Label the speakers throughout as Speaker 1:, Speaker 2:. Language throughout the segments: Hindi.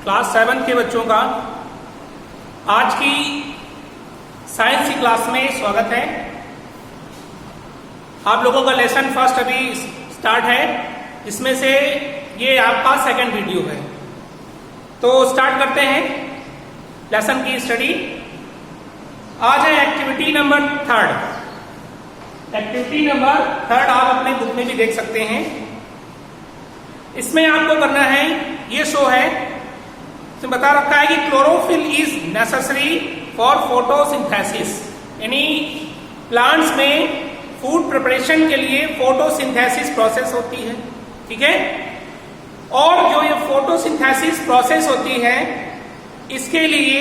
Speaker 1: क्लास 7 के बच्चों का आज की साइंस की क्लास में स्वागत है। आप लोगों का लेसन फर्स्ट अभी स्टार्ट है, इसमें से ये आपका सेकंड वीडियो है। तो स्टार्ट करते हैं लेसन की स्टडी। आज है एक्टिविटी नंबर 3। एक्टिविटी नंबर 3 आप अपने बुक में भी देख सकते हैं। इसमें आपको करना है, ये शो है, इसमें बता रखा है कि chlorophyll is necessary for photosynthesis, यानी प्लांट्स में फूड प्रिपरेशन के लिए फोटोसिंथेसिस प्रोसेस होती है, ठीक है। और जो ये फोटोसिंथेसिस प्रोसेस होती है, इसके लिए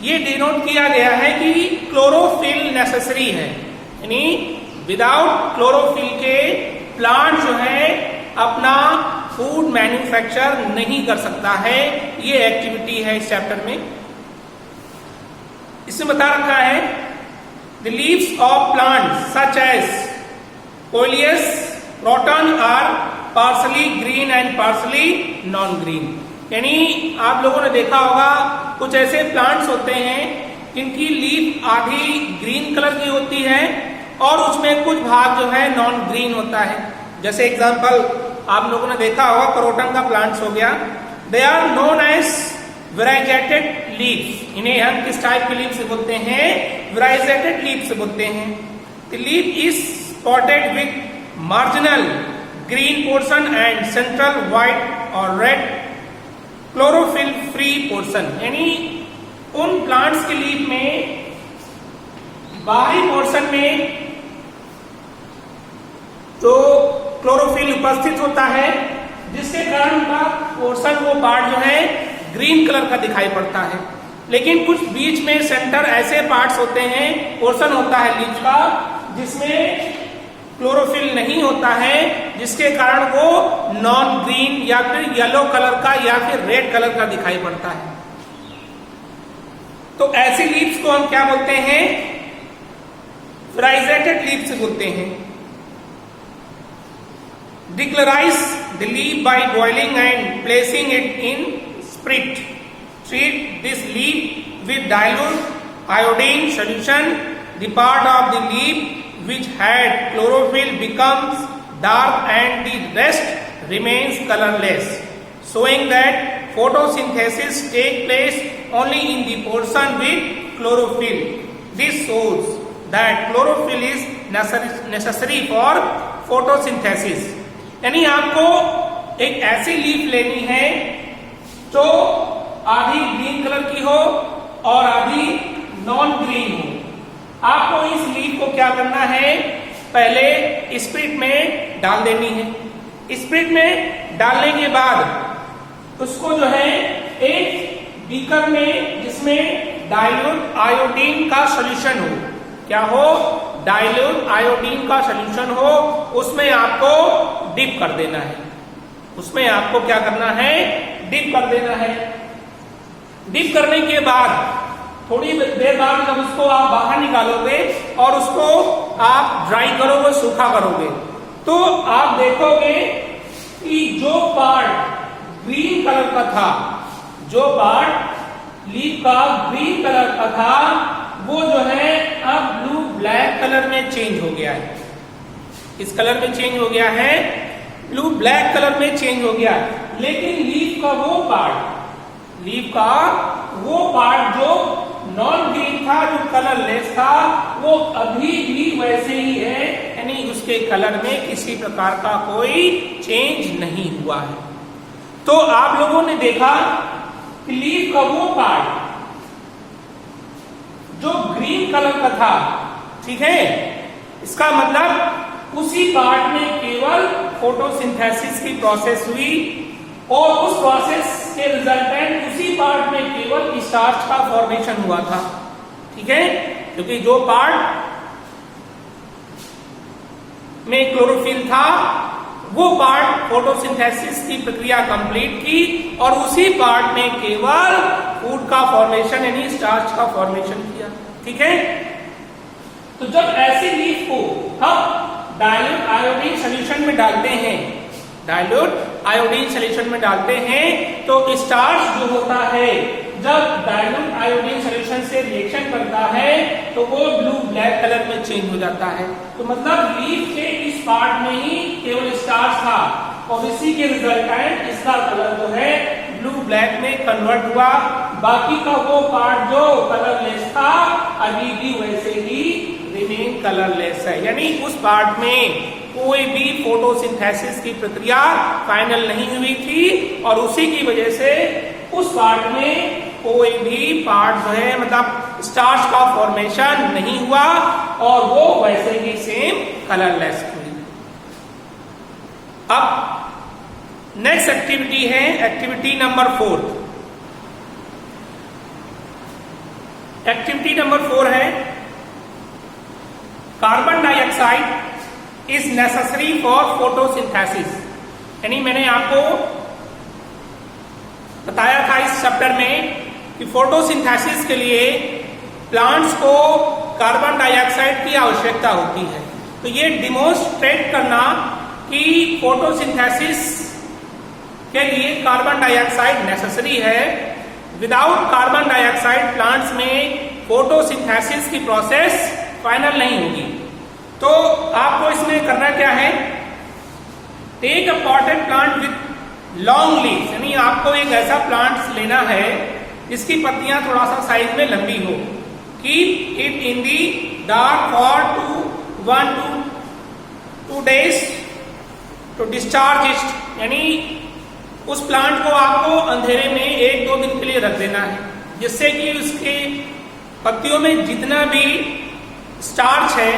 Speaker 1: ये डिनोट किया गया है कि क्लोरोफिल नेसेसरी है, यानी विदाउट क्लोरोफिल के प्लांट जो है अपना फूड मैन्युफैक्चर नहीं कर सकता है। ये एक्टिविटी है इस चैप्टर में। इसमें बता रखा है the leaves of plants such as coleus croton or parsley green and parsley non green, यानी आप लोगों ने देखा होगा कुछ ऐसे प्लांट्स होते हैं जिनकी लीफ आधी ग्रीन कलर की होती है और उसमें कुछ भाग जो है नॉन ग्रीन होता है। जैसे एग्जांपल आप लोगों ने देखा होगा क्रोटन का प्लांट्स हो गया। They are known as variegated leaves, इन्हें हम किस टाइप के लीव से बोलते हैं? वेराइजेटेड लीव से बोलते हैं। The leaf is spotted with marginal green portion and central white और रेड क्लोरोफिल फ्री पोर्शन, यानी उन प्लांट्स के लीफ में बाहरी पोर्शन में तो क्लोरोफिल उपस्थित होता है, जिसके कारण उनका पोर्शन वो पार्ट जो है ग्रीन कलर का दिखाई पड़ता है। लेकिन कुछ बीच में सेंटर ऐसे पार्ट्स होते हैं, पोर्शन होता है लीफ का, जिसमें क्लोरोफिल नहीं होता है, जिसके कारण वो नॉन ग्रीन या फिर येलो कलर का या फिर रेड कलर का दिखाई पड़ता है। तो ऐसी लीव्स को हम क्या बोलते हैं? वेराइजेटेड लीव्स बोलते हैं। Decolorize the leaf by boiling and placing it in spirit. Treat this leaf with dilute iodine solution. The part of the leaf which had chlorophyll becomes dark and the rest remains colorless, showing that photosynthesis takes place only in the portion with chlorophyll. This shows that chlorophyll is necessary for photosynthesis. यानी आपको एक ऐसी लीफ लेनी है जो आधी ग्रीन कलर की हो और आधी नॉन ग्रीन हो। आपको इस लीफ को क्या करना है? पहले स्पिरिट में डाल देनी है। स्पिरिट में डालने के बाद उसको जो है एक बीकर में, जिसमें डाइल्यूट आयोडीन का सॉल्यूशन हो, क्या हो? डाइल्यूट आयोडीन का सॉल्यूशन हो, उसमें आपको डिप कर देना है। उसमें आपको क्या करना है? डिप कर देना है। डिप करने के बाद थोड़ी देर बाद जब उसको आप बाहर निकालोगे और उसको आप ड्राई करोगे, सूखा करोगे, तो आप देखोगे कि जो पार्ट ग्रीन कलर का था, जो पार्ट लीफ का ग्रीन कलर का था, वो जो है अब ब्लू ब्लैक कलर में चेंज हो गया है। इस कलर में चेंज हो गया है, ब्लू ब्लैक कलर में चेंज हो गया है। लेकिन लीफ का वो पार्ट जो नॉन ग्रीन था, जो कलरलेस था, वो अभी भी वैसे ही है, यानी उसके कलर में किसी प्रकार का कोई चेंज नहीं हुआ है। तो आप लोगों ने देखा कि लीफ का वो पार्ट जो ग्रीन कलर का था, ठीक है, इसका मतलब उसी पार्ट में केवल फोटोसिंथेसिस की प्रोसेस हुई और उस प्रोसेस के रिजल्टेंट उसी पार्ट में केवल स्टार्च का फॉर्मेशन हुआ था, ठीक है। क्योंकि जो पार्ट में क्लोरोफिल था, वो पार्ट फोटोसिंथेसिस की प्रक्रिया कंप्लीट की और उसी पार्ट में केवल फूड का फॉर्मेशन यानी स्टार्च का फॉर्मेशन किया, ठीक है। तो जब ऐसी लीफ को हम डाइल्यूट आयोडीन सॉल्यूशन में डालते हैं, डाइल्यूट आयोडीन सॉल्यूशन में डालते हैं तो स्टार्च जो होता है जब डाइल्यूट आयोडीन सॉल्यूशन से रिएक्शन करता है तो वो ब्लू ब्लैक कलर में चेंज हो जाता है। तो मतलब लीफ के इस पार्ट में ही केवल स्टार्च था और इसी के रिजल्टेंट इसका कलर जो है ब्लू ब्लैक में कन्वर्ट हुआ। बाकी का वो पार्ट जो कलरलेस था अभी भी वैसे ही रिमेन कलरलेस है, यानी उस पार्ट में कोई भी फोटोसिंथेसिस की प्रक्रिया फाइनल नहीं हुई थी और उसी की वजह से उस पार्ट में कोई भी पार्ट जो है मतलब स्टार्च का फॉर्मेशन नहीं हुआ और वो वैसे ही सेम कलरलेस हुई। अब नेक्स्ट एक्टिविटी है एक्टिविटी नंबर 4। एक्टिविटी नंबर 4 है carbon dioxide is necessary for photosynthesis. यानी मैंने आपको बताया था इस चैप्टर में कि फोटोसिंथेसिस के लिए प्लांट्स को कार्बन डाइऑक्साइड की आवश्यकता होती है। तो ये डिमोन्स्ट्रेट करना कि फोटोसिंथेसिस के लिए कार्बन डाइऑक्साइड नेसेसरी है। विदाउट कार्बन डाइऑक्साइड प्लांट्स में फोटोसिंथेसिस की प्रोसेस फाइनल नहीं होगी। तो आपको इसमें करना क्या है, take a potted plant with long leaves, यानी आपको एक ऐसा प्लांट लेना है जिसकी पत्तियां थोड़ा सा साइज में लंबी हो। Keep it in the dark for 1 to 2 days to discharge it, यानी उस प्लांट को आपको अंधेरे में 1-2 दिन के लिए रख देना है, जिससे कि उसके पत्तियों में जितना भी स्टार्च है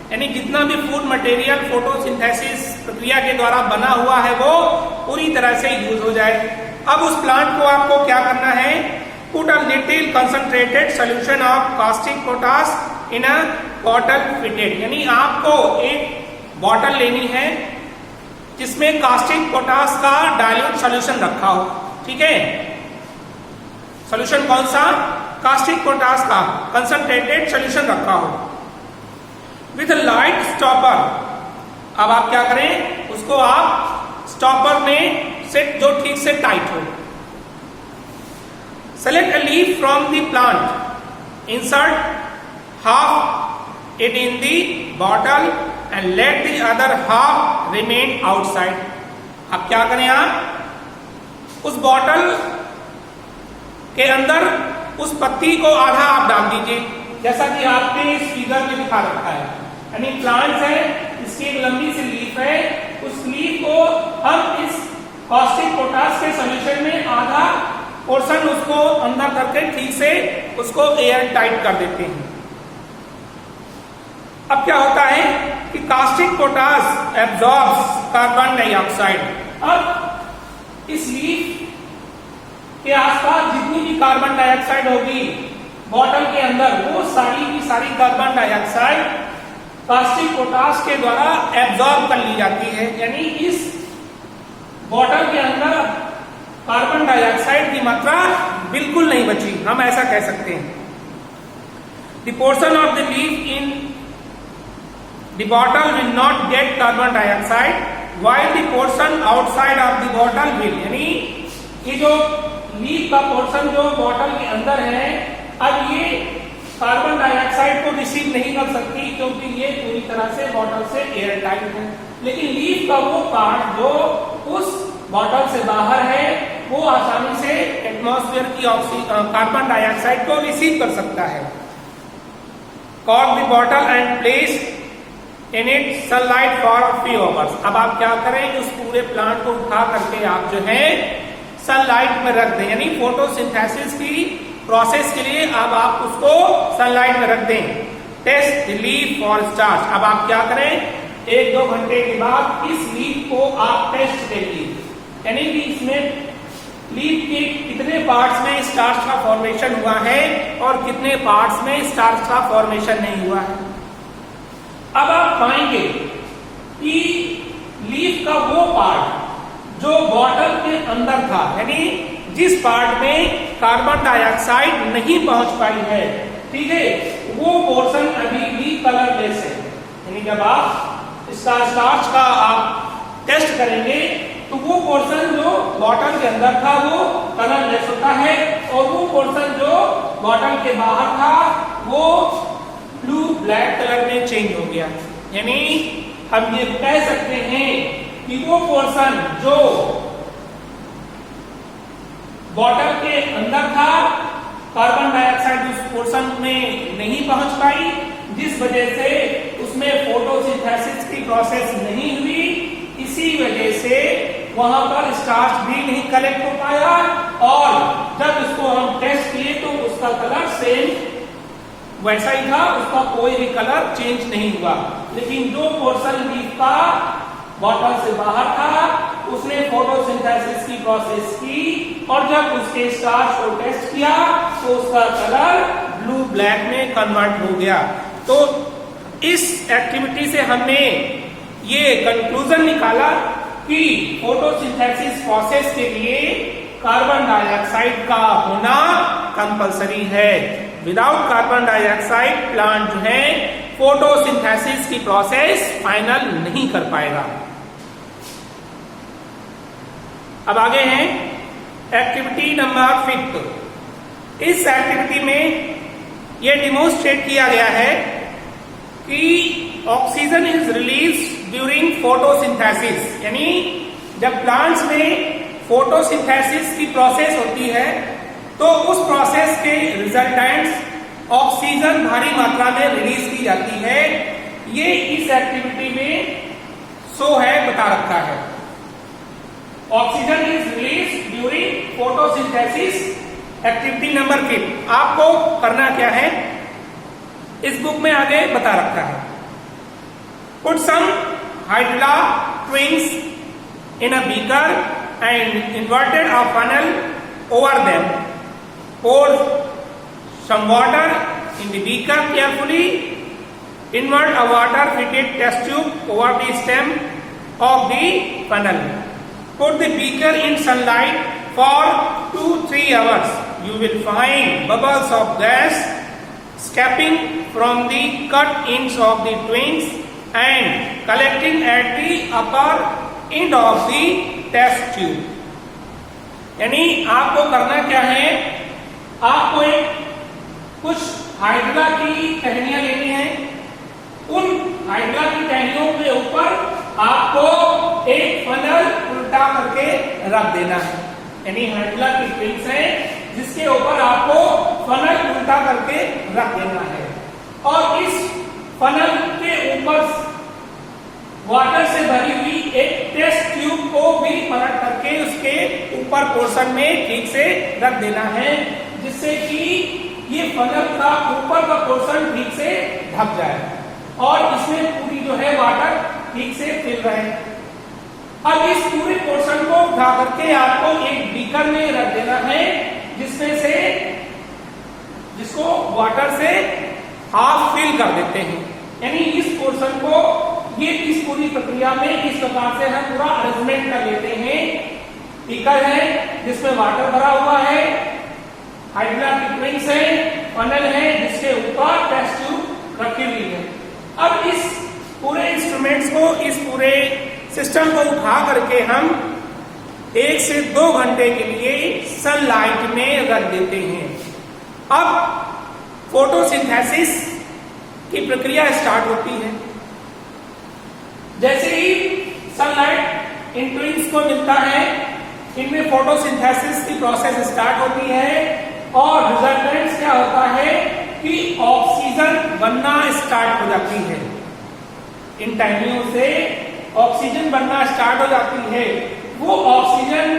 Speaker 1: यानी जितना भी फूड मटेरियल फोटोसिंथेसिस प्रक्रिया के द्वारा बना हुआ है वो पूरी तरह से यूज हो जाए। अब उस प्लांट को आपको क्या करना है, put a little concentrated solution of caustic potash in a bottle fitted, यानी आपको एक बॉटल लेनी है जिसमें कास्टिक पोटाश का डाइल्यूट सॉल्यूशन रखा हो। ठीक है, सॉल्यूशन कौन सा, कास्टिक पोटाश का कंसंट्रेटेड सॉल्यूशन रखा हो विथ लाइट स्टॉपर। अब आप क्या करें, उसको आप स्टॉपर में सेट जो ठीक से टाइट हो। Select a leaf from the plant, insert half it in the bottle and let the other half remain outside. अब क्या करें, आप उस बॉटल के अंदर उस पत्ती को आधा आप डाल दीजिए, जैसा कि आपने इस फिगर में दिखा रखा है। यानी प्लांट्स है, इसकी एक लंबी सी लीफ है, उस लीफ को हम इस कास्टिक पोटाश के सॉल्यूशन में आधा पोर्शन उसको अंदर करके ठीक से उसको एयर टाइट कर देते हैं। अब क्या होता है कि caustic potash absorbs carbon dioxide. अब इस लीफ के आसपास जितनी भी कार्बन डाइऑक्साइड होगी बॉटल के अंदर, वो सारी की सारी कार्बन डाइऑक्साइड कास्टिक पोटाश के द्वारा एब्जॉर्ब कर ली जाती है। यानी इस बॉटल के अंदर कार्बन डाइऑक्साइड की मात्रा बिल्कुल नहीं बची, हम ऐसा कह सकते हैं। The portion of the leaf in the bottle will not gate carbon dioxide while the portion outside of the bottle will, यानी ये जो लीफ का पोर्शन जो बॉटल के अंदर है, अब ये कार्बन डाइऑक्साइड को रिसीव नहीं कर सकती क्योंकि ये पूरी तरह से बॉटल से एयर टाइट है। लेकिन लीफ का वो पार्ट जो उस बॉटल से बाहर है वो आसानी से एटमॉस्फेयर की कार्बन डाइऑक्साइड को रिसीव कर सकता है। Cork the bottle and place in it sunlight for a few hours. अब आप क्या करें, उस पूरे प्लांट को उठा करके आप जो है सनलाइट में रख दें, यानी फोटोसिंथेसिस की प्रोसेस के लिए अब आप उसको सनलाइट में रख दें। Test the leaf for starch. अब आप क्या करें, 1-2 घंटे के बाद इस लीफ को आप टेस्ट करिए, यानी कि इसमें लीफ के कितने पार्ट्स में स्टार्च का फॉर्मेशन हुआ है और कितने पार्ट्स में स्टार्च का फॉर्मेशन नहीं हुआ है। अब आप पाएंगे कि लीफ का वो पार्ट जो बॉटल के अंदर था, यानी जिस पार्ट में कार्बन डाइऑक्साइड नहीं पहुंच पाई है, ठीक है, वो पोर्शन अभी भी कलरलेस है। यानी जब आप इसका स्टार्च का आप टेस्ट करेंगे तो वो पोर्शन जो बॉटल के अंदर था वो कलरलेस होता है, और वो पोर्शन जो बॉटल के बाहर था वो ब्लू ब्लैक कलर में चेंज हो गया। यानी हम ये कह सकते हैं कि वो पोर्शन जो बॉटल के अंदर था, कार्बन डाइऑक्साइड उस पोर्शन में नहीं पहुंच पाई, जिस वजह से उसमें फोटोसिंथेसिस की प्रोसेस नहीं हुई। इसी वजह से वहां पर स्टार्च भी नहीं कलेक्ट हो पाया, और जब उसको हम टेस्ट किए तो उसका कलर सेम वैसा ही था, उसका कोई भी कलर चेंज नहीं हुआ। लेकिन जो पोर्शन लीफ का बॉटल से बाहर था उसने फोटोसिंथेसिस की प्रोसेस की, और जब उसके स्टार्च को टेस्ट किया तो उसका कलर ब्लू ब्लैक में कन्वर्ट हो गया। तो इस एक्टिविटी से हमने ये कंक्लूजन निकाला कि फोटोसिंथेसिस प्रोसेस के लिए कार्बन डाइऑक्साइड का होना कंपलसरी है। विदाउट कार्बन डाइऑक्साइड प्लांट जो है फोटोसिंथेसिस की प्रोसेस फाइनल नहीं कर पाएगा। अब आगे हैं एक्टिविटी नंबर 5। इस एक्टिविटी में यह डिमोन्स्ट्रेट किया गया है कि oxygen is release during photosynthesis, यानी जब प्लांट्स में फोटोसिंथेसिस की प्रोसेस होती है तो उस प्रोसेस के रिजल्टेंट्स ऑक्सीजन भारी मात्रा में रिलीज की जाती है। ये इस एक्टिविटी में शो है, बता रखा है। Oxygen is release during photosynthesis, activity number 5। आपको करना क्या है, इस बुक में आगे बता रखा है। Put some hydrilla twins in a beaker and inverted a funnel over them, pour some water in the beaker carefully, invert a water fitted test tube over the stem of the funnel, put the beaker in sunlight for 2-3 hours. You will find bubbles of gas escaping from the cut ends of the twins and collecting at the upper end of the test tube. यानी आपको करना क्या है, आपको एक कुछ हाइड्रा की टहनियां लेनी है, उन हाइड्रा की टहनियों के ऊपर आपको एक फनल उल्टा करके रख देना है। यानी हाइड्रा की ट्विंस है जिसके ऊपर आपको फनल उल्टा करके रख देना है, और इस फनल के ऊपर वाटर से भरी हुई एक टेस्ट ट्यूब को भी पलट करके उसके ऊपर पोर्शन में ठीक से रख देना है, जिससे कि ये फनल का ऊपर का पोर्शन ठीक से ढक जाए और इसमें पूरी जो है वाटर ठीक से फिल रहे। अब इस पूरे पोर्शन को उठा करके आपको एक बीकर में रख देना है, जिसमें से जिसको वाटर से हाफ फिल कर देते हैं। यानी इस पोर्शन को ये इस पूरी प्रक्रिया में इस प्रकार से हम पूरा अरेंजमेंट कर लेते हैं। बीकर है जिसमें वाटर भरा हुआ है, हाइड्रा की ट्विंस है, फनल है जिसके ऊपर टेस्ट ट्यूब रखी हुई है। अब इस पूरे इंस्ट्रूमेंट्स को, इस पूरे सिस्टम को उठा करके हम 1 से 2 घंटे के लिए सनलाइट में रख देते हैं। अब फोटोसिंथेसिस की प्रक्रिया स्टार्ट होती है। जैसे ही सनलाइट इन ट्विंस को मिलता है, इनमें फोटोसिंथेसिस की प्रोसेस स्टार्ट होती है, और रिजल्टेंट क्या होता है कि ऑक्सीजन बनना स्टार्ट हो जाती है। इन टहनियों से ऑक्सीजन बनना स्टार्ट हो जाती है। वो ऑक्सीजन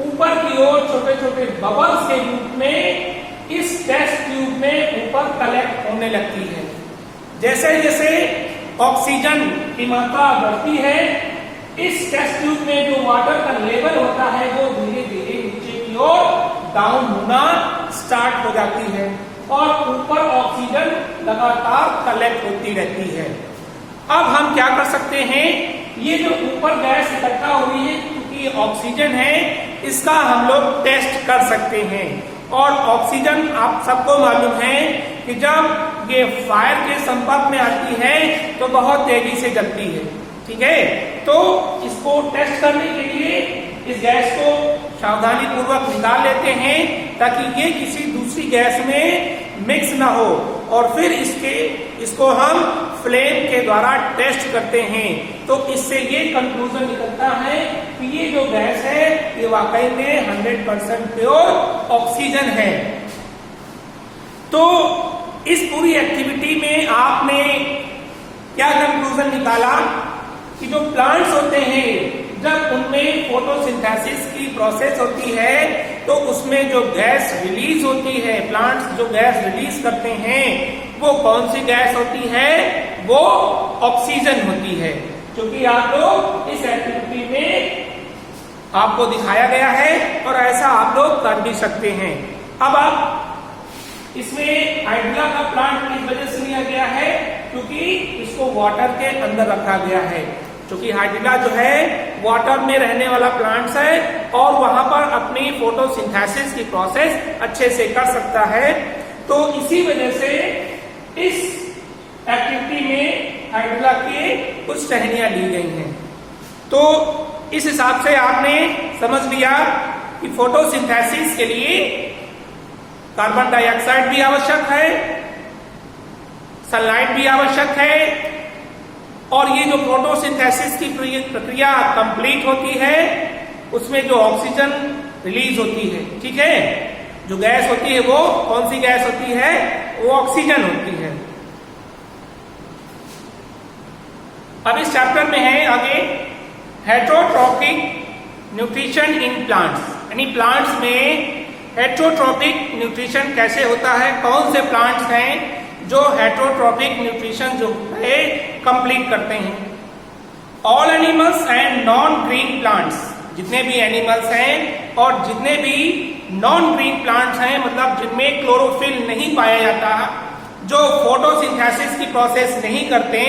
Speaker 1: ऊपर की ओर छोटे छोटे बबल्स के रूप में इस टेस्ट ट्यूब में ऊपर कलेक्ट होने लगती है। जैसे जैसे ऑक्सीजन की मात्रा बढ़ती है, इस टेस्ट ट्यूब में जो वाटर का लेवल होता है वो धीरे धीरे नीचे की ओर डाउन होना स्टार्ट हो जाती है, और ऊपर ऑक्सीजन लगातार कलेक्ट होती रहती है। अब हम क्या कर सकते हैं, ये जो ऊपर गैस इकट्ठा हुई है क्योंकि ऑक्सीजन है, इसका हम लोग टेस्ट कर सकते हैं। और ऑक्सीजन आप सबको मालूम है कि जब ये फायर के संपर्क में आती है तो बहुत तेजी से जलती है। ठीक है, तो इसको टेस्ट करने के लिए इस गैस को सावधानी पूर्वक निकाल लेते हैं ताकि ये किसी दूसरी गैस में मिक्स ना हो, और फिर इसको हम फ्लेम के द्वारा टेस्ट करते हैं। तो इससे ये कंक्लूजन निकलता है कि ये जो गैस है ये वाकई में 100% प्योर ऑक्सीजन है। तो इस पूरी एक्टिविटी में आपने क्या कंक्लूजन निकाला कि जो प्लांट्स होते हैं जब उनमें फोटोसिंथेसिस की प्रोसेस होती है तो उसमें जो गैस रिलीज होती है, प्लांट्स जो गैस रिलीज करते हैं वो कौन सी गैस होती है, वो ऑक्सीजन होती है। क्योंकि आप लोग इस एक्टिविटी में आपको दिखाया गया है और ऐसा आप लोग कर भी सकते हैं। अब आप इसमें हाइड्रिला का प्लांट इस वजह से लिया गया है क्योंकि इसको वाटर के अंदर रखा गया है, क्योंकि हाइड्रिला जो है वाटर में रहने वाला प्लांट्स है और वहां पर अपनी फोटोसिंथेसिस की प्रोसेस अच्छे से कर सकता है। तो इसी वजह से इस एक्टिविटी में हाइड्रिला की कुछ टहनियां ली गई हैं। तो इस हिसाब से आपने समझ लिया कि फोटोसिंथेसिस के लिए कार्बन डाइऑक्साइड भी आवश्यक है, सनलाइट भी आवश्यक है, और ये जो फोटोसिंथेसिस की प्रक्रिया कंप्लीट होती है उसमें जो ऑक्सीजन रिलीज होती है, ठीक है, जो गैस होती है वो कौन सी गैस होती है, वो ऑक्सीजन होती है। अब इस चैप्टर में है आगे हेटेरोट्रॉपिक न्यूट्रिशन इन प्लांट्स, यानी प्लांट्स में हेटेरोट्रॉपिक न्यूट्रिशन कैसे होता है, कौन से प्लांट्स हैं जो हेटेरोट्रॉपिक न्यूट्रिशन जो है कंप्लीट करते हैं। All animals and non green plants, जितने भी एनिमल्स हैं और जितने भी नॉन ग्रीन प्लांट्स हैं, मतलब जिनमें क्लोरोफिल नहीं पाया जाता, जो फोटोसिंथेसिस की प्रोसेस नहीं करते,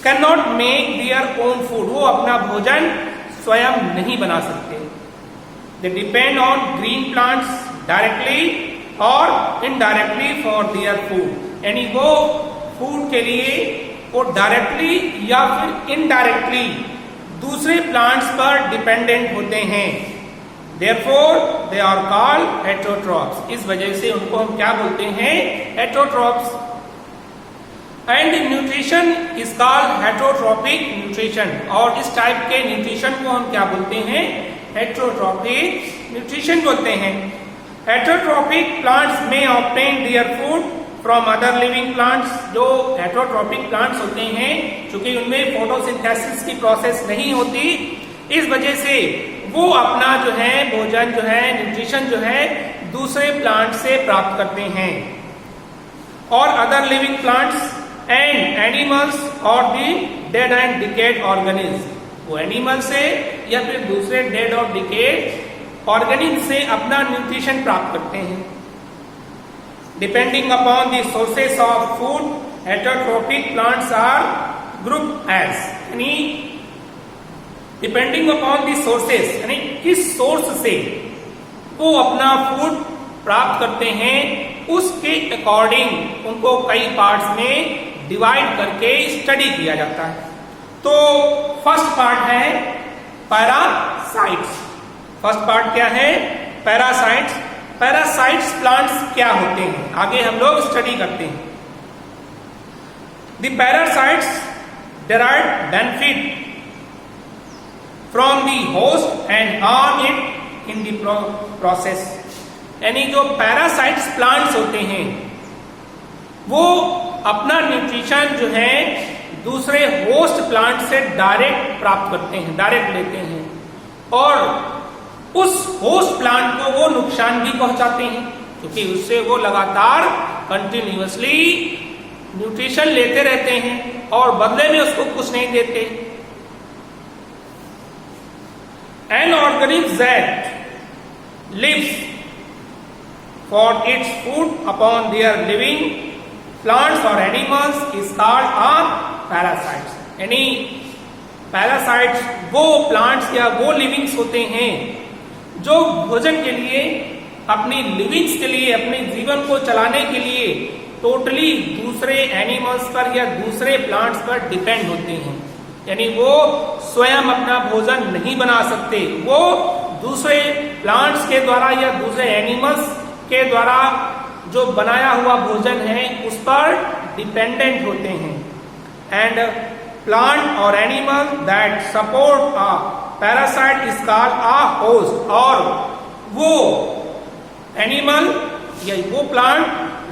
Speaker 1: can not make their own food, वो अपना भोजन स्वयं नहीं बना सकते। They depend on green plants directly और इनडायरेक्टली फॉर देयर फूड, यानी वो फूड के लिए वो डायरेक्टली या फिर इनडायरेक्टली दूसरे प्लांट्स पर डिपेंडेंट होते हैं। Therefore they are called heterotrophs, इस वजह से उनको हम क्या बोलते हैं, heterotrophs. And nutrition is called heterotrophic nutrition, और इस टाइप के न्यूट्रिशन को हम क्या बोलते हैं, हेटेरोट्रॉपिक न्यूट्रिशन बोलते हैं। हेटेरोट्रॉपिक प्लांट्स में obtain their food from other living plants, जो हेटेरोट्रॉपिक प्लांट्स होते हैं क्योंकि उनमें फोटोसिंथेसिस की प्रोसेस नहीं होती, इस वजह से वो अपना जो है भोजन जो है न्यूट्रिशन जो है दूसरे प्लांट से प्राप्त करते हैं। और other living plants and animals और दी डेड एंड डिकेड ऑर्गेनिज्म, वो एनिमल से या फिर दूसरे डेड और डिकेड ऑर्गेनिज्म से अपना न्यूट्रिशन प्राप्त करते हैं। Depending upon the sources of food, heterotrophic plants are group as, यानी डिपेंडिंग अपॉन द सोर्सेस, यानी किस सोर्स से वो अपना फूड प्राप्त करते हैं उसके अकॉर्डिंग उनको कई पार्ट्स में डिवाइड करके स्टडी किया जाता है। तो फर्स्ट पार्ट है पैरासाइट्स। फर्स्ट पार्ट क्या है, पैरासाइट्स। पैरासाइट्स प्लांट्स क्या होते हैं आगे हम लोग स्टडी करते हैं। The parasites derive benefit from the host and harm it in the process, यानी जो पैरासाइट्स प्लांट्स होते हैं वो अपना न्यूट्रिशन जो है दूसरे होस्ट प्लांट से डायरेक्ट प्राप्त करते हैं, डायरेक्ट लेते हैं, और उस होस्ट प्लांट को वो नुकसान भी पहुंचाते हैं क्योंकि उससे वो लगातार कंटिन्यूअसली न्यूट्रिशन लेते रहते हैं और बदले में उसको कुछ नहीं देते। An organism that lives for its food upon their living plants और एनिमल्स इज कॉल्ड पैरासाइट्स, यानी पैरासाइट्स वो प्लांट्स या वो लिविंग्स होते हैं जो भोजन के लिए, अपनी लिविंग्स के लिए, अपने जीवन को चलाने के लिए टोटली दूसरे एनिमल्स पर या दूसरे प्लांट्स पर डिपेंड होते हैं। यानी वो स्वयं अपना भोजन नहीं बना सकते, वो दूसरे प्लांट्स के द्वारा या दूसरे एनिमल्स के द्वारा जो बनाया हुआ भोजन है उस पर डिपेंडेंट होते हैं। एंड प्लांट और animal that support a parasite is called a host, और वो एनिमल या वो प्लांट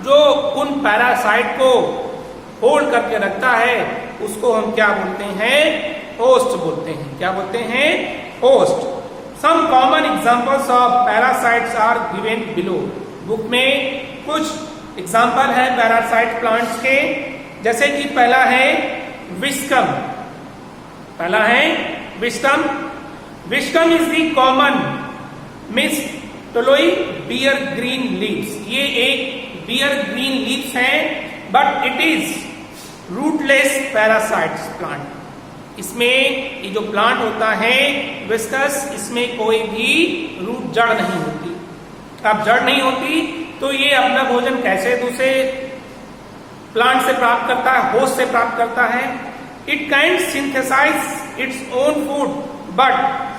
Speaker 1: जो उन पैरासाइट को होल्ड करके रखता है उसको हम क्या बोलते हैं? होस्ट बोलते हैं। क्या बोलते हैं? Host. Some common examples of parasites are given below. Book में कुछ एग्जांपल है पैरासाइट प्लांट्स के, जैसे कि पहला है विस्कम। पहला है viscum. Viscum is the common mistletoe bear green leaves. ये एक बियर ग्रीन लीव्स है, but it is rootless parasites plant. इसमें ये जो प्लांट होता है विस्कस, इसमें कोई भी रूट जड़ नहीं होती। अब जड़ नहीं होती तो ये अपना भोजन कैसे दूसरे प्लांट से प्राप्त करता है, होस्ट से प्राप्त करता है? It can synthesize its own food but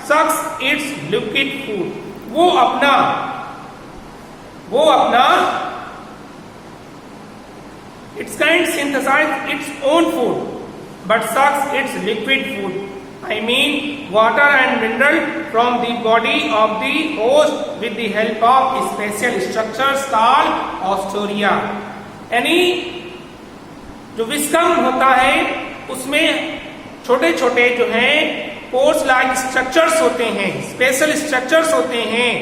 Speaker 1: sucks its liquid food. वो अपना it can synthesize its own food but sucks its liquid food. I mean water and mineral from the body of the host with the help of special structures called ostoria. यानी जो विस्कम होता है उसमें छोटे छोटे जो हैं पोर्स लाइक स्ट्रक्चर्स होते हैं, स्पेशल स्ट्रक्चर्स होते हैं,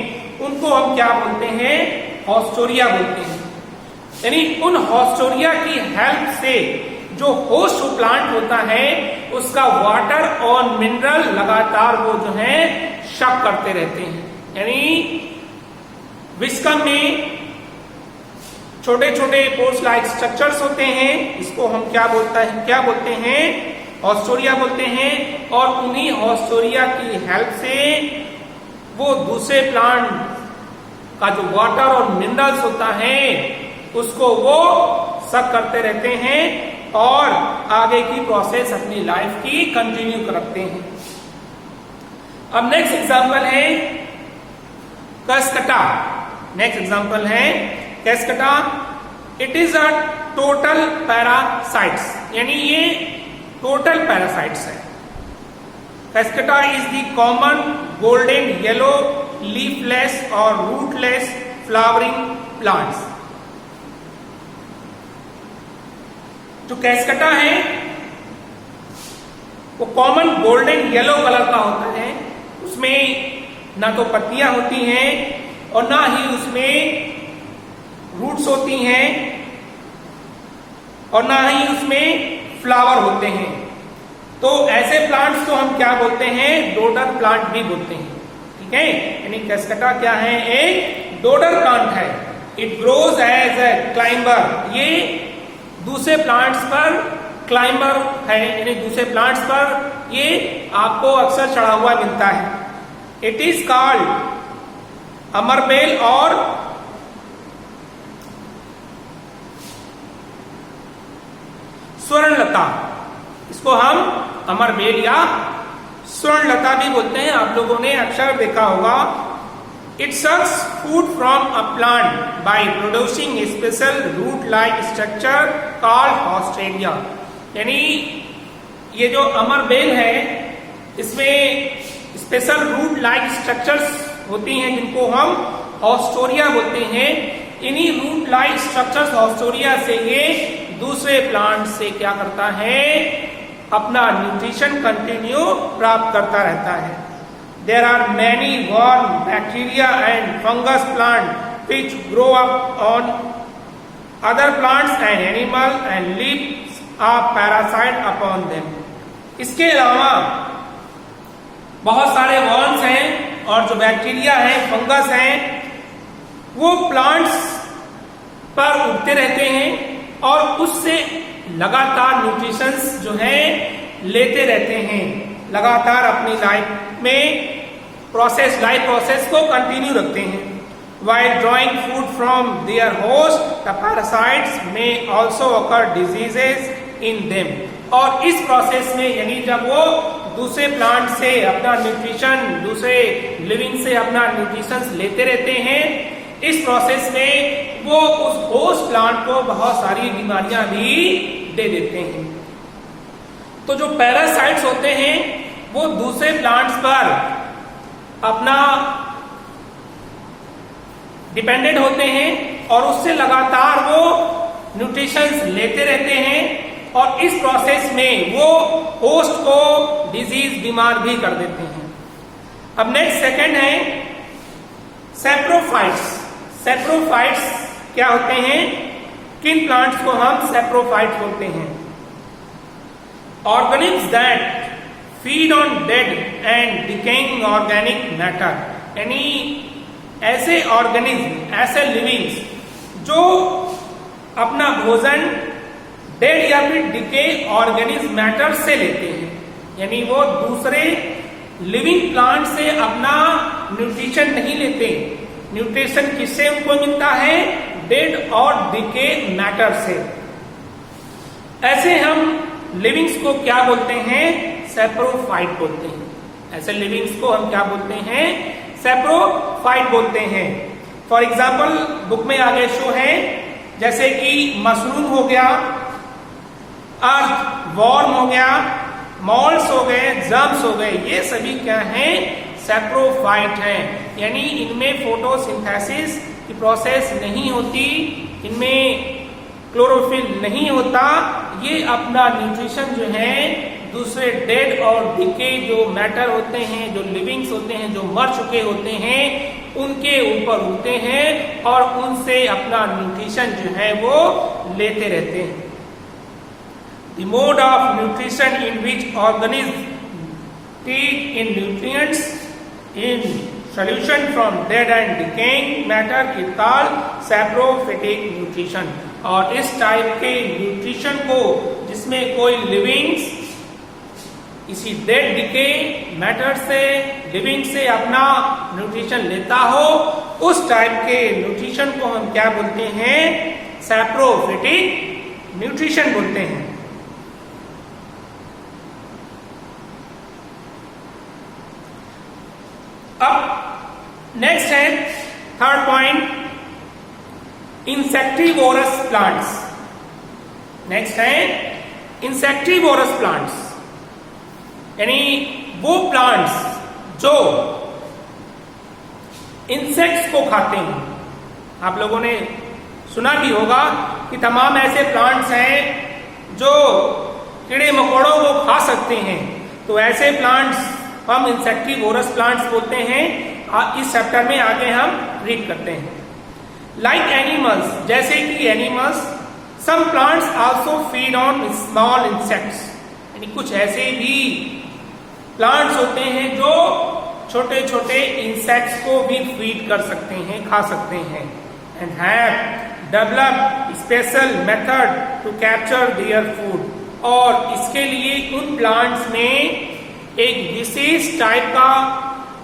Speaker 1: उनको हम क्या बोलते हैं? ऑस्टोरिया बोलते हैं। यानी उन हॉस्टोरिया की हेल्प से जो होस्ट प्लांट होता है उसका वाटर और मिनरल लगातार वो जो है शक करते रहते हैं। यानी विस्कम में छोटे छोटे पोर्स लाइक स्ट्रक्चर्स होते हैं, इसको हम क्या बोलते हैं? हॉस्टोरिया बोलते हैं। और उन्हीं हॉस्टोरिया की हेल्प से वो दूसरे प्लांट का जो वाटर और मिनरल्स होता है उसको वो सक करते रहते हैं और आगे की प्रोसेस अपनी लाइफ की कंटिन्यू करते हैं। अब नेक्स्ट एग्जांपल है कैस्कटा। नेक्स्ट एग्जांपल है cuscuta. It is a total parasites, यानी ये टोटल पैरासाइट्स है। Cuscuta is the common golden yellow leafless और रूटलेस फ्लावरिंग प्लांट्स। जो कैस्कटा है वो कॉमन गोल्डन येलो कलर का होता है। उसमें ना तो पत्तियां होती हैं और ना ही उसमें रूट्स होती हैं और ना ही उसमें फ्लावर होते हैं। तो ऐसे प्लांट्स को हम क्या बोलते हैं? डोडर प्लांट भी बोलते हैं। ठीक है, यानी कैस्कटा क्या है? एक डोडर प्लांट है। It grows as a climber. ये दूसरे प्लांट्स पर क्लाइंबर है, यानी दूसरे प्लांट्स पर ये आपको अक्सर चढ़ा हुआ मिलता है। इट इज कॉल्ड अमरबेल और स्वर्णलता। इसको हम अमरबेल या स्वर्णलता भी बोलते हैं। आप लोगों ने अक्सर देखा होगा। It sucks food from a plant by producing a special root-like structure called haustoria. यानी ये जो अमरबेल है इसमें स्पेशल रूट-like structures होती हैं जिनको हम हॉस्टोरिया बोलते हैं। इन्हीं रूट-like structures हॉस्टोरिया से ये दूसरे प्लांट से क्या करता है? अपना न्यूट्रिशन कंटिन्यू प्राप्त करता रहता है। There are many worm, bacteria and fungus plant which grow up on other plants and animal and leaves a parasite upon them. इसके अलावा बहुत सारे वर्म्स हैं और जो बैक्टीरिया हैं, फंगस हैं, वो प्लांट्स पर उगते रहते हैं और उससे लगातार न्यूट्रिशंस जो है लेते रहते हैं। लगातार अपनी लाइफ में लाइफ प्रोसेस को कंटिन्यू रखते हैं। While drawing food from their host, the parasites may also occur diseases in them. और इस प्रोसेस में यानी जब वो दूसरे प्लांट से अपना न्यूट्रिशन, दूसरे लिविंग से अपना न्यूट्रिशन लेते रहते हैं, इस प्रोसेस में वो उस होस्ट प्लांट को बहुत सारी बीमारियां भी दे देते हैं। तो जो पैरासाइट्स होते हैं वो दूसरे प्लांट्स पर अपना डिपेंडेंट होते हैं और उससे लगातार वो न्यूट्रिशंस लेते रहते हैं और इस प्रोसेस में वो होस्ट को डिजीज, बीमार भी कर देते हैं। अब नेक्स्ट सेकंड है सैप्रोफाइट्स। सैप्रोफाइट्स क्या होते हैं? किन प्लांट्स को हम सैप्रोफाइट्स बोलते हैं? Organism that feed on dead and decaying organic matter, यानी ऐसे ऑर्गेनिज्म, ऐसे लिविंग्स जो अपना भोजन डेड या फिर डिके ऑर्गेनिज्म मैटर से लेते हैं, यानी वो दूसरे लिविंग प्लांट से अपना न्यूट्रिशन नहीं लेते। न्यूट्रिशन किससे उनको मिलता है? डेड और डिके मैटर से। ऐसे हम लिविंग्स को क्या बोलते हैं? सैप्रोफाइट बोलते हैं। ऐसे लिविंग्स को हम क्या बोलते हैं? सैप्रोफाइट बोलते हैं। फॉर एग्जाम्पल बुक में आगे शो है, जैसे कि मशरूम हो गया, अर्थ वॉर्म हो गया, मॉल्स हो गए, जर्म्स हो गए, ये सभी क्या हैं? सैप्रोफाइट हैं। यानी इनमें फोटोसिंथेसिस की प्रोसेस नहीं होती, इनमें क्लोरोफिल नहीं होता, ये अपना न्यूट्रिशन जो है दूसरे डेड और डिके जो मैटर होते हैं, जो लिविंग्स होते हैं, जो मर चुके होते हैं, उनके ऊपर उगते हैं और उनसे अपना न्यूट्रिशन जो है वो लेते रहते हैं। The mode of nutrition in which organisms take in nutrients in solution from dead and decaying matter is called saprophytic nutrition। और इस टाइप के न्यूट्रिशन को जिसमें कोई लिविंग्स इसी डेड डिके मैटर से, लिविंग से अपना न्यूट्रिशन लेता हो, उस टाइप के न्यूट्रिशन को हम क्या बोलते हैं? सैप्रोफिटिक न्यूट्रिशन बोलते हैं। अब नेक्स्ट है third point, insectivorous plants. Next है इंसेक्टिवोरस प्लांट्स, यानी वो प्लांट्स जो इंसेक्ट्स को खाते हैं। आप लोगों ने सुना भी होगा कि तमाम ऐसे प्लांट्स हैं जो कीड़े मकोड़ों को खा सकते हैं, तो ऐसे प्लांट्स हम इंसेक्टिवोरस प्लांट्स बोलते हैं। इस चैप्टर में आगे हम रीड करते हैं। लाइक एनिमल्स, जैसे कि animals, some plants also feed on small insects, यानी कुछ ऐसे भी प्लांट्स होते हैं जो छोटे छोटे इंसेक्ट्स को भी फीड कर सकते हैं, खा सकते हैं। And have developed special method to capture their food, और इसके लिए उन प्लांट्स में एक विशेष टाइप का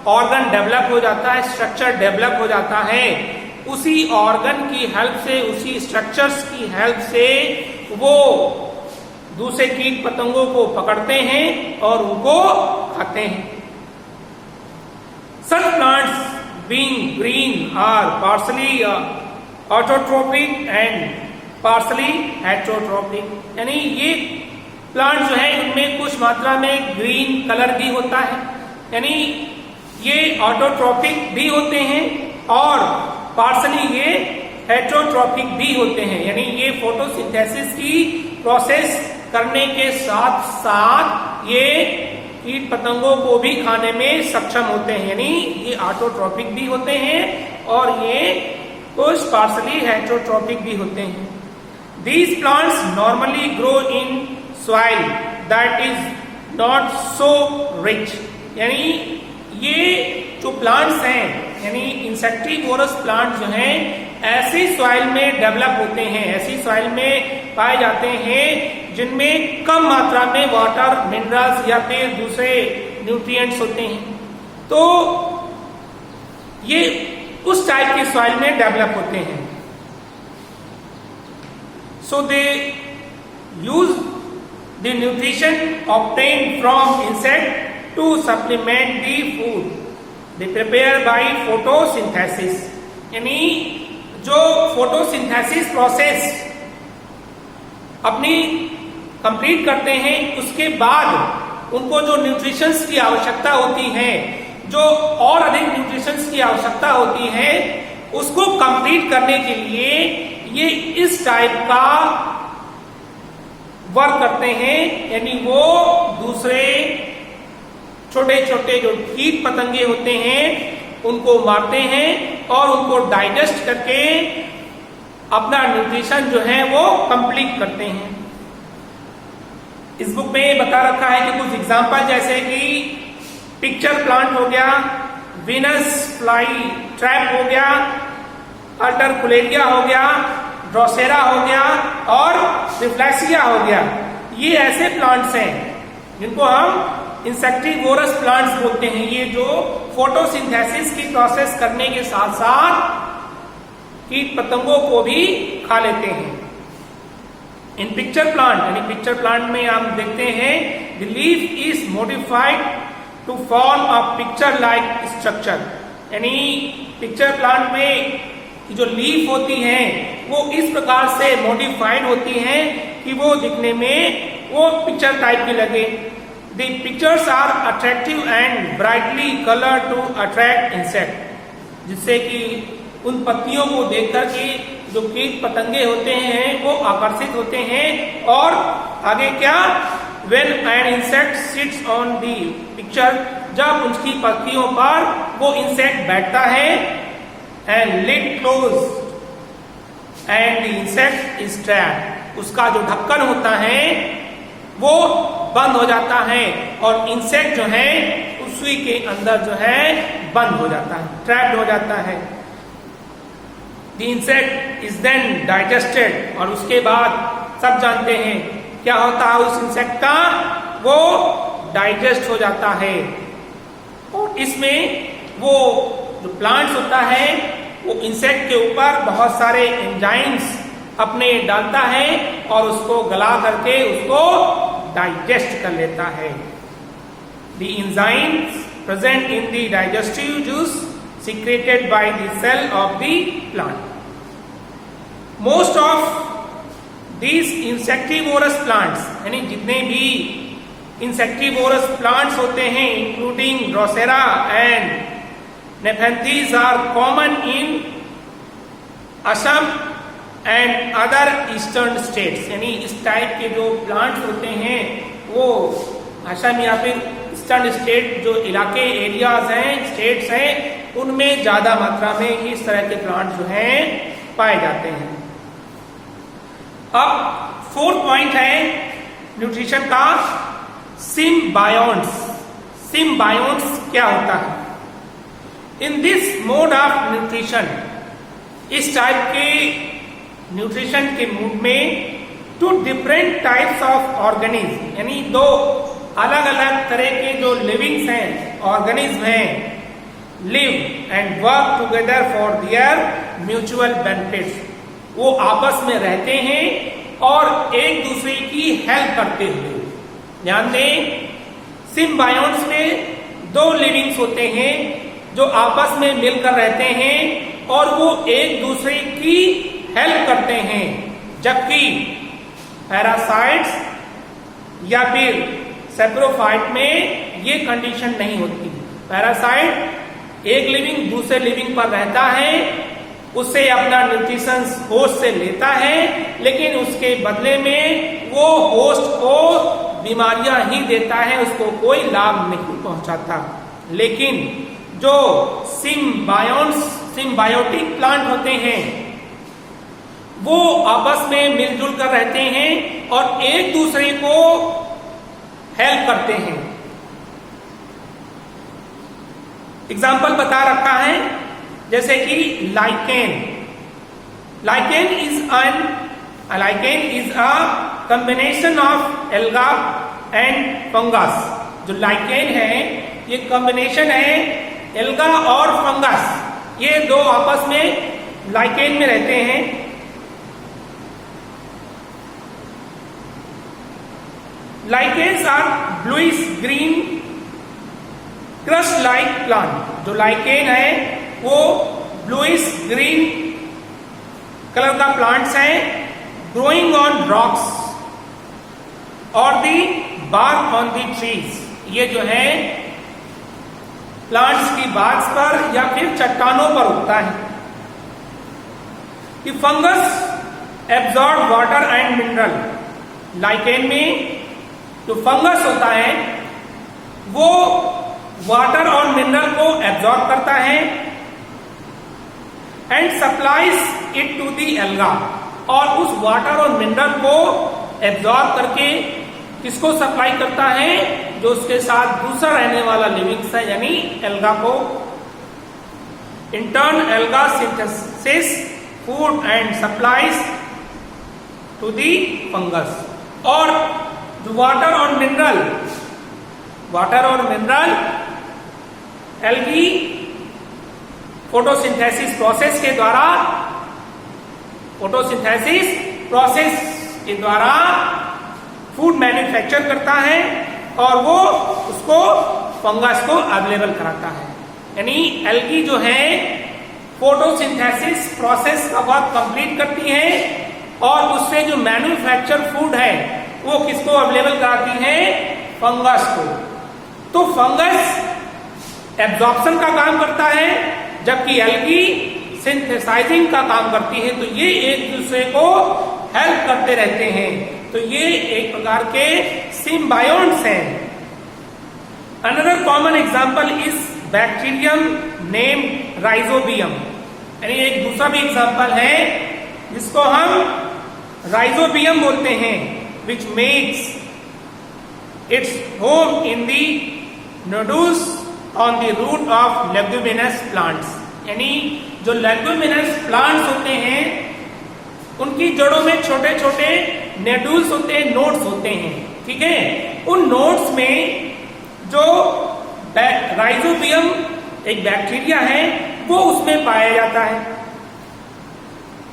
Speaker 1: ऑर्गन डेवलप हो जाता है, स्ट्रक्चर डेवलप हो जाता है। उसी ऑर्गन की हेल्प से, उसी स्ट्रक्चर्स की हेल्प से वो दूसरे कीट पतंगों को पकड़ते हैं और उनको खाते हैं। Such plants being green are partially autotrophic and partially heterotrophic, यानी ये प्लांट जो है इनमें कुछ मात्रा में ग्रीन कलर भी होता है, यानी ये ऑटोट्रोपिक भी होते हैं और पार्शली ये हेटरोट्रोपिक भी होते हैं, यानी ये फोटोसिंथेसिस की प्रोसेस करने के साथ साथ ये कीट पतंगों को भी खाने में सक्षम होते हैं, यानी ये ऑटोट्रोपिक भी होते हैं और ये कुछ पार्शली हेटरोट्रोपिक भी होते हैं। These plants normally grow in soil that is not so rich, यानी ये जो प्लांट्स हैं, यानी इंसेक्टिवोरस प्लांट जो हैं, ऐसी सॉइल में डेवलप होते हैं, ऐसी सॉइल में पाए जाते हैं जिनमें कम मात्रा में वाटर, मिनरल्स या फिर दूसरे न्यूट्रिएंट्स होते हैं। तो ये उस टाइप की सॉइल में डेवलप होते हैं। So they use the nutrition obtained from insect to supplement the food they prepare by photosynthesis. यानी जो फोटोसिंथेसिस प्रोसेस अपनी कंप्लीट करते हैं, उसके बाद उनको जो न्यूट्रिशंस की आवश्यकता होती है, जो और अधिक न्यूट्रिशंस की आवश्यकता होती है, उसको कंप्लीट करने के लिए ये इस टाइप का वर्क करते हैं। यानी वो दूसरे छोटे छोटे जो कीट पतंगे होते हैं उनको मारते हैं और उनको डाइजेस्ट करके अपना न्यूट्रिशन जो है वो कंप्लीट करते हैं। इस बुक में बता रखा है कि कुछ एग्जांपल जैसे कि पिक्चर प्लांट हो गया, वीनस फ्लाई ट्रैप हो गया, अल्टरकुलेरिया हो गया, ड्रोसेरा हो गया और रिफ्लेक्सिया हो गया। ये ऐसे प्लांट्स हैं जिनको हम इंसेक्टिवोरस प्लांट्स बोलते हैं। ये जो फोटोसिंथेसिस की प्रोसेस करने के साथ साथ कीट पतंगों को भी खा लेते हैं। इन पिक्चर प्लांट, यानी पिक्चर प्लांट में हम देखते हैं the leaf is modified to form a pitcher like structure. यानी पिक्चर प्लांट में जो लीफ होती हैं वो इस प्रकार से मॉडिफाइड होती हैं कि वो दिखने में वो पिक्चर टाइप की लगे। The pitchers are attractive and brightly colour to attract insect, जिससे कि उन पत्तियों को देखकर के जो कीट पतंगे होते हैं वो आकर्षित होते हैं। और आगे क्या, when an insect sits on the picture, जब उसकी पत्तियों पर वो इंसेक्ट बैठता है, and lid closed and the insect is trapped, उसका जो ढक्कन होता है वो बंद हो जाता है और इंसेक्ट जो है उसी के अंदर जो है बंद हो जाता है, ट्रैप्ड हो जाता है। The insect is then digested, और उसके बाद सब जानते हैं क्या होता है उस इंसेक्ट का, वो डाइजेस्ट हो जाता है। और इसमें वो जो प्लांट्स होता है वो इंसेक्ट के ऊपर बहुत सारे एंजाइम्स अपने डालता है और उसको गला करके उसको डाइजेस्ट कर लेता है। The enzymes present in the digestive juice secreted by the cell of the plant. Most of these insectivorous plants, यानी जितने भी insectivorous plants होते हैं including Drosera and Nepenthes are common in Assam and other eastern states। यानी इस टाइप के जो प्लांट्स होते हैं वो असम या फिर ईस्टर्न स्टेट जो इलाके एरियाज हैं, स्टेट्स हैं, उनमें ज्यादा मात्रा में इस तरह के प्लांट जो हैं पाए जाते हैं। अब फोर्थ पॉइंट है न्यूट्रिशन का, सिम्बायोन्ट्स। सिम्बायोन्ट्स क्या होता है? In this mode of nutrition, इस टाइप के न्यूट्रिशन के मूड में two different types of organism, यानी दो अलग अलग तरह के जो लिविंग्स हैं, ऑर्गेनिज्म हैं, live and work together for their mutual benefits. वो आपस में रहते हैं और एक दूसरे की हेल्प करते हुए। ध्यान दें, सिम्बायोन्ट्स में दो लिविंग्स होते हैं जो आपस में मिलकर रहते हैं और वो एक दूसरे की हेल्प करते हैं, जबकि पैरासाइट्स या फिर सैप्रोफाइट में ये कंडीशन नहीं होती। पैरासाइट एक लिविंग दूसरे लिविंग पर रहता है, उससे अपना न्यूट्रिशन होस्ट से लेता है, लेकिन उसके बदले में वो होस्ट को बीमारियां ही देता है, उसको कोई लाभ नहीं पहुंचाता। लेकिन जो सिम्बायोटिक प्लांट होते हैं वो आपस में मिलजुल कर रहते हैं और एक दूसरे को हेल्प करते हैं। एग्जाम्पल बता रखा है जैसे कि lichen. Lichen is a combination of alga and fungus. जो लाइकेन है ये कॉम्बिनेशन है एल्गा और फंगस, ये दो आपस में लाइकेन में रहते हैं। Lichens are bluish green crust like plant. जो लाइकेन है वो ब्लूइश ग्रीन कलर का प्लांट्स हैं, ग्रोइंग ऑन रॉक्स और the bark on the trees. ये जो है प्लांट्स की बार्क्स पर या फिर चट्टानों पर उगता है। कि fungus absorb water and mineral. Lichen में जो फंगस होता है वो वाटर और मिनरल को एब्जॉर्ब करता है and supplies it to the alga. और उस वाटर और मिनरल को एब्जॉर्ब करके किसको सप्लाई करता है? जो उसके साथ दूसरा रहने वाला लिविंग्स है यानी एल्गा को। In turn alga synthesis food and supplies to the fungus. और जो वाटर और मिनरल एल्गी फोटोसिंथेसिस प्रोसेस के द्वारा फूड मैन्युफैक्चर करता है और वो उसको फंगस को अवेलेबल कराता है। यानी एल्गी जो है फोटोसिंथेसिस प्रोसेस का वर्क कंप्लीट करती है और उससे जो मैन्युफैक्चर फूड है वो किसको अवेलेबल कराती है? फंगस को। तो फंगस एब्जॉर्प्शन का काम करता है जबकि एल्गी सिंथेसाइजिंग का काम करती है। तो ये एक दूसरे को हेल्प करते रहते हैं। तो ये एक प्रकार के सिम्बायोन्ट्स हैं। Another common example is bacterium named rhizobium. यानी एक दूसरा भी एग्जांपल है जिसको हम राइजोबियम बोलते हैं, which makes its home in the nodules on the root of leguminous plants। यानी जो लेगुमिनस प्लांट्स होते हैं उनकी जड़ों में छोटे छोटे नेडुल्स होते हैं, नोड्स होते हैं। ठीक है, उन नोड्स में जो राइजोबियम एक बैक्टीरिया है वो उसमें पाया जाता है।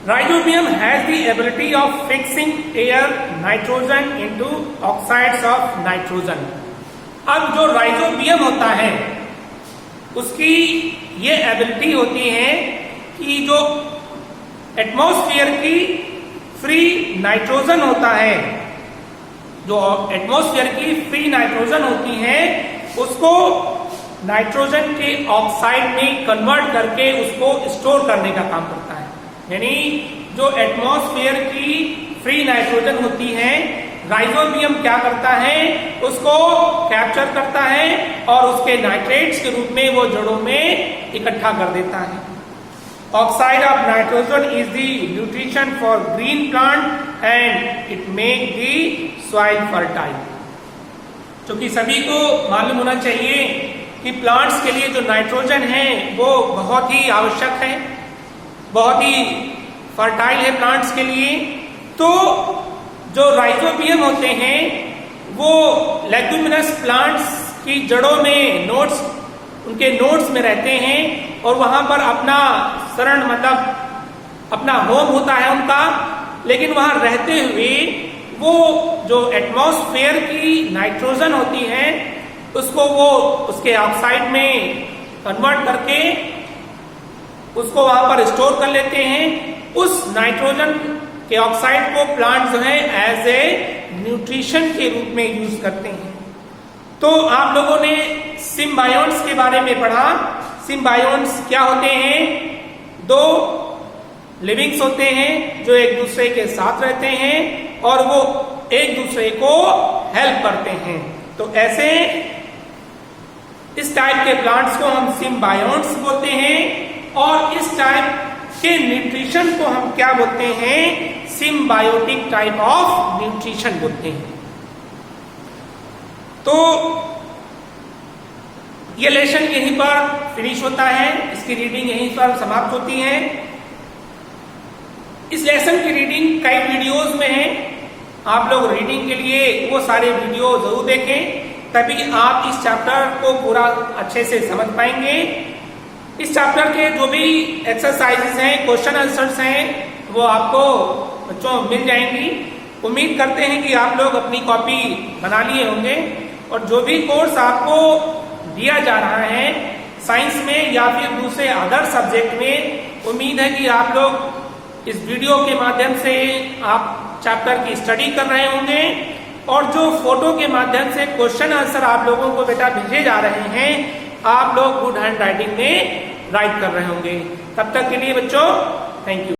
Speaker 1: Rhizobium has the ability of fixing air nitrogen into oxides of nitrogen. अब जो राइजोबियम होता है उसकी ये एबिलिटी होती है कि जो एटमॉस्फेयर की फ्री नाइट्रोजन होता है, जो एटमॉस्फेयर की फ्री नाइट्रोजन होती है उसको नाइट्रोजन के ऑक्साइड में कन्वर्ट करके उसको स्टोर करने का काम करता है। यानी जो एटमॉस्फेयर की फ्री नाइट्रोजन होती है राइजोबियम क्या करता है? उसको कैप्चर करता है और उसके नाइट्रेट्स के रूप में वो जड़ों में इकट्ठा कर देता है। Oxide of nitrogen is the nutrition for green plant and it make the soil fertile. क्योंकि सभी को मालूम होना चाहिए कि प्लांट्स के लिए जो नाइट्रोजन है वो बहुत ही आवश्यक है, बहुत ही फर्टाइल है प्लांट्स के लिए। तो जो राइजोबियम होते हैं वो लेगुमिनस प्लांट्स की जड़ों में नोड्स, उनके नोड्स में रहते हैं और वहां पर अपना शरण मतलब अपना होम होता है उनका। लेकिन वहां रहते हुए वो जो एटमॉस्फेयर की नाइट्रोजन होती है उसको वो उसके ऑक्साइड में कन्वर्ट करके उसको वहां पर स्टोर कर लेते हैं। उस नाइट्रोजन के ऑक्साइड को प्लांट जो है एज ए न्यूट्रिशन के रूप में यूज करते हैं। तो आप लोगों ने सिम्बायोन्ट्स के बारे में पढ़ा। सिम्बायोन्ट्स क्या होते हैं? दो लिविंग्स होते हैं जो एक दूसरे के साथ रहते हैं और वो एक दूसरे को हेल्प करते हैं। तो ऐसे इस टाइप के प्लांट्स को हम सिम्बायोन्ट्स बोलते हैं और इस टाइप के न्यूट्रिशन को हम क्या बोलते हैं? सिम्बायोटिक टाइप ऑफ न्यूट्रिशन बोलते हैं। तो ये लेसन यहीं पर फिनिश होता है, इसकी रीडिंग यहीं पर समाप्त होती है। इस लेसन की रीडिंग कई वीडियोस में है, आप लोग रीडिंग के लिए वो सारे वीडियो जरूर देखें, तभी आप इस चैप्टर को पूरा अच्छे से समझ पाएंगे। इस चैप्टर के जो भी एक्सरसाइजेस हैं, क्वेश्चन आंसर्स हैं, वो आपको बच्चों मिल जाएंगी। उम्मीद करते हैं कि आप लोग अपनी कॉपी बना लिए होंगे और जो भी कोर्स आपको दिया जा रहा है साइंस में या फिर दूसरे अदर सब्जेक्ट में, उम्मीद है कि आप लोग इस वीडियो के माध्यम से आप चैप्टर की स्टडी कर रहे होंगे और जो फोटो के माध्यम से क्वेश्चन आंसर आप लोगों को बेटा भेजे जा रहे हैं, आप लोग गुड हैंड राइटिंग में राइट कर रहे होंगे। तब तक के लिए बच्चों थैंक यू।